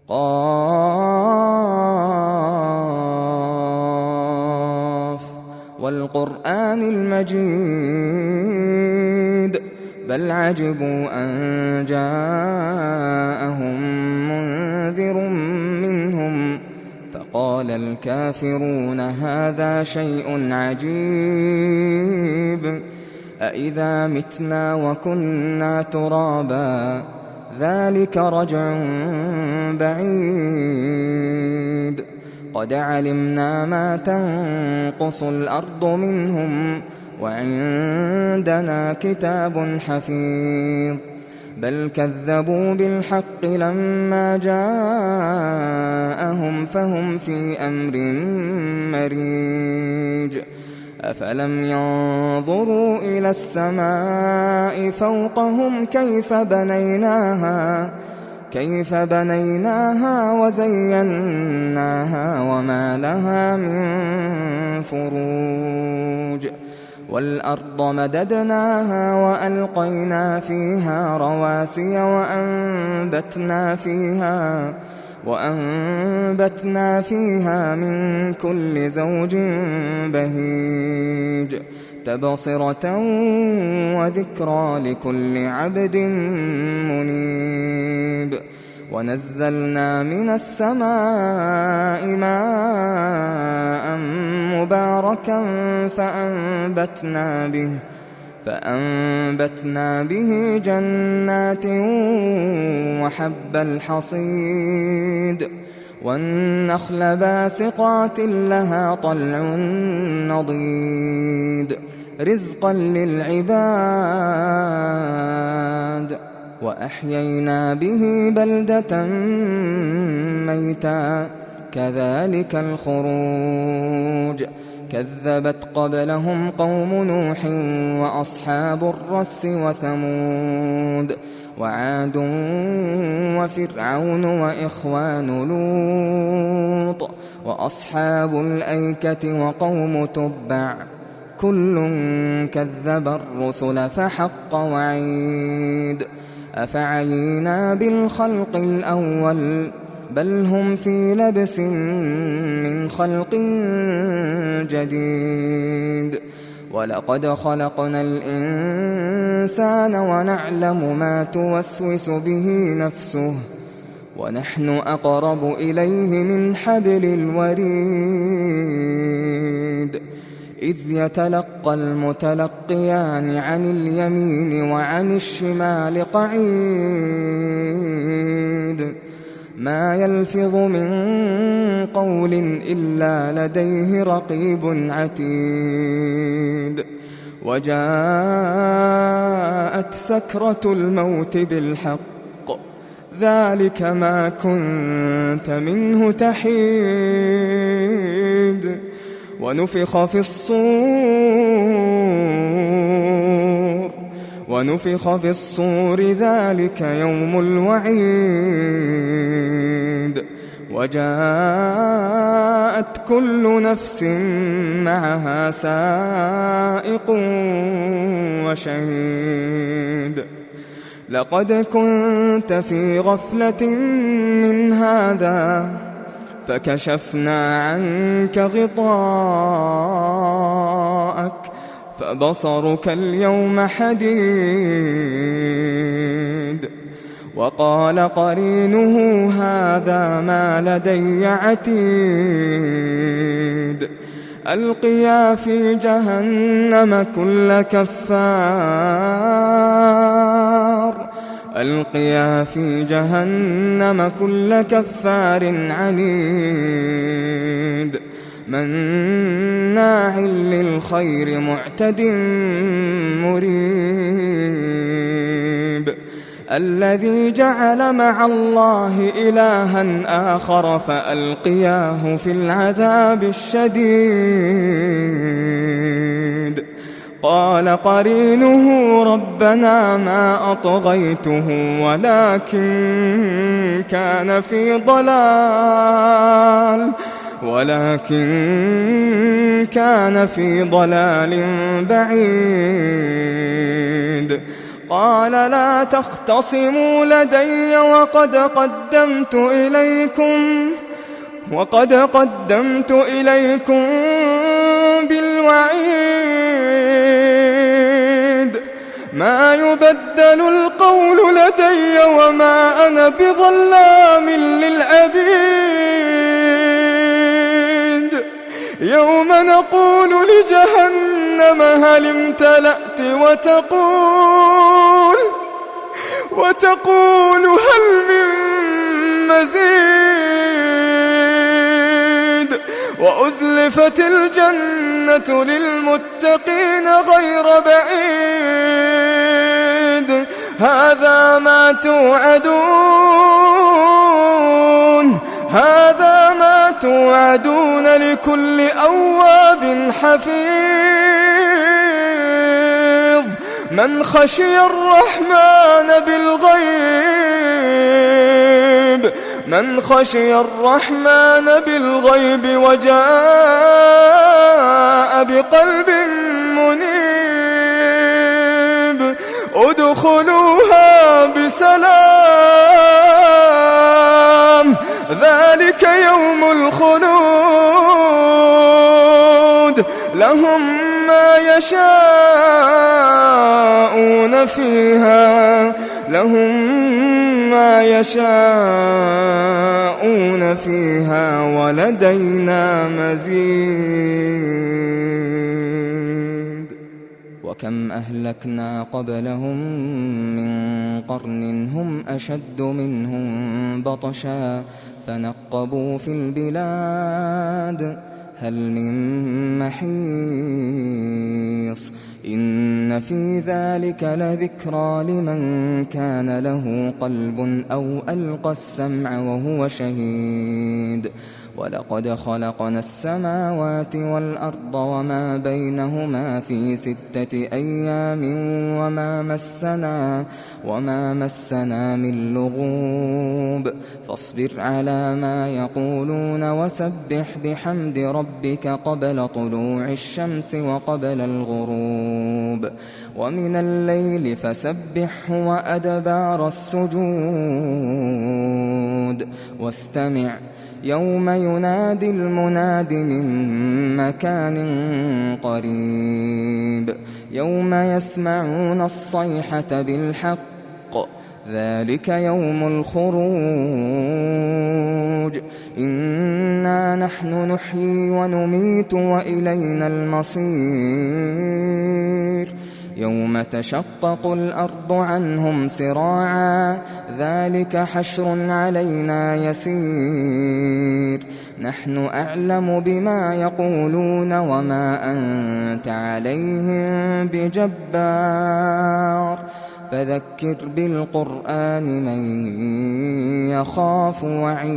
قاف والقرآن المجيد بل عجبوا أن جاءهم منذر منهم فقال الكافرون هذا شيء عجيب أإذا متنا وكنا ترابا ذلك رجع بعيد قد علمنا ما تنقص الأرض منهم وعندنا كتاب حفيظ بل كذبوا بالحق لما جاءهم فهم في أمر مريج أفلم ينظروا إلى السماء فوقهم كيف بنيناها وزيناها وما لها من فروج والأرض مددناها وألقينا فيها رواسي وأنبتنا فيها من كل زوج بهيج تبصرة وذكرى لكل عبد منيب ونزلنا من السماء ماء مباركا فأنبتنا به جنات وحب الحصيد والنخل باسقات لها طلع نضيد رزقا للعباد وأحيينا به بلدة ميتا كذلك الخروج كذبت قبلهم قوم نوح وأصحاب الرس وثمود وعاد وفرعون وإخوان لوط وأصحاب الأيكة وقوم تبع كل كذب الرسل فحق وعيد أفعينا بالخلق الأول بل هم في لبس من خلق جديد ولقد خلقنا الإنسان ونعلم ما توسوس به نفسه ونحن أقرب إليه من حبل الوريد إذ يتلقى المتلقيان عن اليمين وعن الشمال قعيد ما يلفظ من قول إلا لديه رقيب عتيد وجاءت سكرة الموت بالحق ذلك ما كنت منه تحيد ونفخ في الصور ذلك يوم الوعيد وجاءت كل نفس معها سائق وشهيد لقد كنت في غفلة من هذا فكشفنا عنك غطاءك فبصرك اليوم حديد وقال قرينه هذا ما لدي عتيد ألقيا في جهنم كل كفار عنيد مناع للخير معتد مريب الذي جعل مع الله إلها آخر فألقياه في العذاب الشديد قال قرينه ربنا ما أطغيته ولكن كان في ضلال بعيد قال لا تختصموا لدي وقد قدمت إليكم بالوعيد ما يبدل القول لدي وما أنا بظلام للعبيد يوم نقول لجهنم هل امتلأت وتقول هل من مزيد وأزلفت الجنة للمتقين غير بعيد هذا ما توعدون لكل أواب حفيظ من خشي الرحمن بالغيب وجاء بقلب منيب ادخلوها بسلام ذلك يوم الخلود لهم ما يشاءون فيها ولدينا مزيد وكم أهلكنا قبلهم من قرن هم أشد منهم بطشا فنقبوا في البلاد هل من محيص إن في ذلك لذكرى لمن كان له قلب أو ألقى السمع وهو شهيد ولقد خلقنا السماوات والأرض وما بينهما في 6 أيام وما مسنا من لغوب فاصبر على ما يقولون وسبح بحمد ربك قبل طلوع الشمس وقبل الغروب ومن الليل فسبحه وأدبار السجود واستمع يوم ينادي المناد من مكان قريب يوم يسمعون الصيحة بالحق ذلك يوم الخروج إنا نحن نحيي ونميت وإلينا المصير يوم تشقق الأرض عنهم سراعا ذلك حشر علينا يسير نحن أعلم بما يقولون وما أنت عليهم بجبار فذكر بالقرآن من يخاف وعيد